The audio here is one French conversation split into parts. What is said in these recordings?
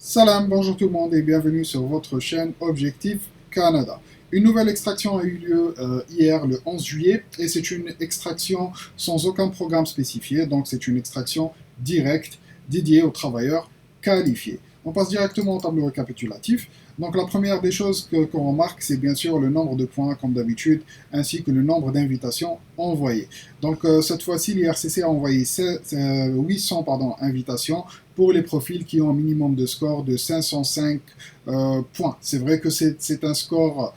Salam, bonjour tout le monde et bienvenue sur votre chaîne Objectif Canada. Une nouvelle extraction a eu lieu hier le 11 juillet et c'est une extraction sans aucun programme spécifié, donc c'est une extraction directe dédiée aux travailleurs qualifiés. On passe directement au tableau récapitulatif. Donc la première des choses qu'on remarque, c'est bien sûr le nombre de points comme d'habitude, ainsi que le nombre d'invitations envoyées. Donc cette fois-ci, l'IRCC a envoyé 800 invitations pour les profils qui ont un minimum de score de 505 points. C'est vrai que c'est un score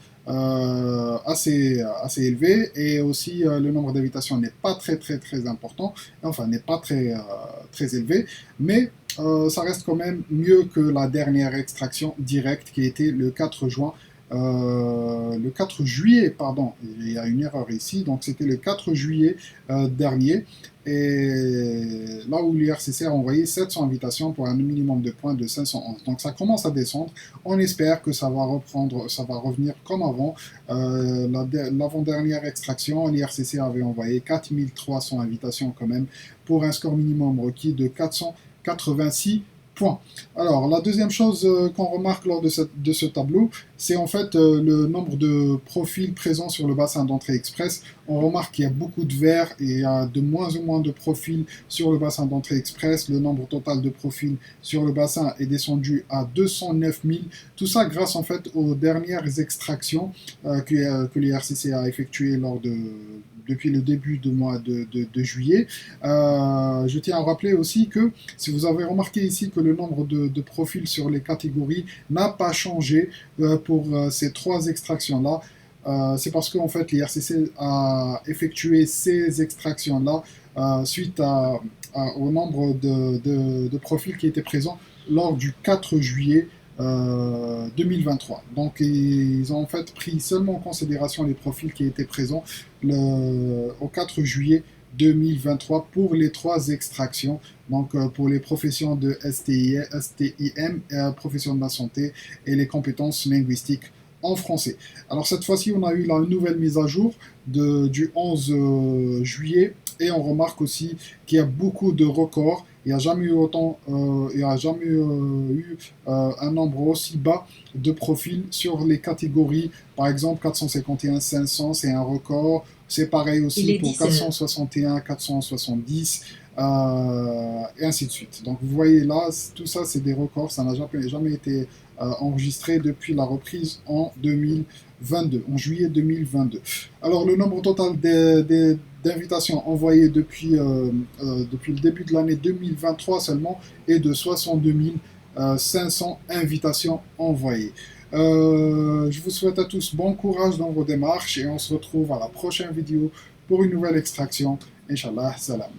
assez élevé et aussi le nombre d'invitations n'est pas très important, enfin n'est pas très élevé, mais ça reste quand même mieux que la dernière extraction directe qui était le 4 juin. Le 4 juillet, pardon, il y a une erreur ici, donc c'était le 4 juillet dernier, et là où l'IRCC a envoyé 700 invitations pour un minimum de points de 511. Donc ça commence à descendre, on espère que ça va reprendre, ça va revenir comme avant. L'avant-dernière extraction, l'IRCC avait envoyé 4300 invitations quand même, pour un score minimum requis de 486 points. Alors, la deuxième chose qu'on remarque lors de ce tableau, c'est en fait le nombre de profils présents sur le bassin d'entrée express. On remarque qu'il y a beaucoup de verts et il y a de moins en moins de profils sur le bassin d'entrée express. Le nombre total de profils sur le bassin est descendu à 209 000. Tout ça grâce en fait aux dernières extractions que l'IRCC a effectuées depuis le début du mois de juillet. Je tiens à rappeler aussi que si vous avez remarqué ici que le nombre de profils sur les catégories n'a pas changé pour ces trois extractions-là, c'est parce qu'en fait l'IRCC a effectué ces extractions-là suite au nombre de profils qui étaient présents lors du 4 juillet 2023. Donc ils ont en fait pris seulement en considération les profils qui étaient présents au 4 juillet 2023 pour les trois extractions, donc pour les professions de STIM, profession de la santé et les compétences linguistiques en français. Alors cette fois-ci, on a eu la nouvelle mise à jour du 11 juillet et on remarque aussi qu'il y a beaucoup de records. Il n'y a jamais eu un nombre aussi bas de profils sur les catégories. Par exemple, 451 500, c'est un record. C'est pareil aussi pour 461, 470, et ainsi de suite. Donc vous voyez là, tout ça c'est des records, ça n'a jamais été enregistré depuis la reprise en 2022, en juillet 2022. Alors le nombre total d'invitations envoyées depuis le début de l'année 2023 seulement est de 62 500 invitations envoyées. Je vous souhaite à tous bon courage dans vos démarches et on se retrouve à la prochaine vidéo pour une nouvelle extraction. Inch'Allah, salam.